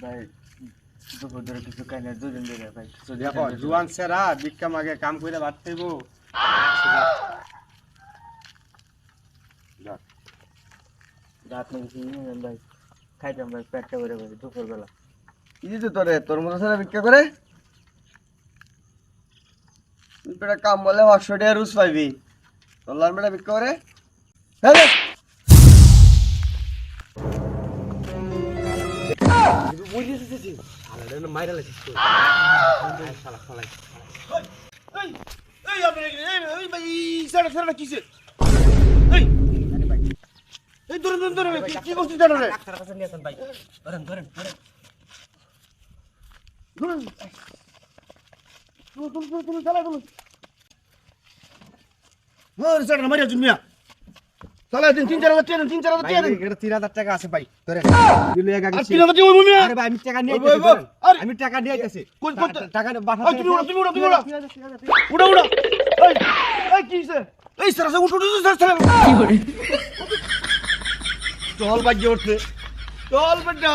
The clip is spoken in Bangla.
ভাই দুপুর ধরে কিছু খাই না, দুদিন ধরে ভাই কিছু দেখো জুয়ান সেরা ভিক্ষা মাগে কাম করে ভাত খাইব। রাত না কিছু নিয়ে ভাই খাইতাম ভাই পেটটা ভরে ভাই দুপুরবেলা। কি তো তোরে তোর মতো সারা ভিক্ষা করে তুই বেটা কাম বলে 500 টাকা রুজ পাইবি, তোর লান বেটা ভিক্ষা করে। হ্যাঁ রে। মাইরা লাগছিস তুই। শালা শালা। এই আপনি এই ভাই সারা সারা কিসে এই এই ধরে ধরে কি করছিস জানো রে ডাক্তার কাছে নিয়ে আসেন ভাই। ধরেন ধরেন ধরেন। তুমি চালা তুমি ওর সারা মারিয়া জুমিয়া চালা দিন 3-4 হাজার 3-4 ভাই হাজার এর 3000 টাকা আছে ভাই। ধরেন। দিলে এক আগে। 3 হাজার দিও মুমিয়া আরে ভাই আমি টাকা নিয়ে ওই, আইতেছি। ওই, ধরেন। আরে। আমি টাকা নিয়ে আইতেছি। কোন টাকা বাসা ওই তুমি উড়া উড়া এই এই কিসে এই সারা সব উঠো সারা কি করে চল বাজে উঠতে চল বেটা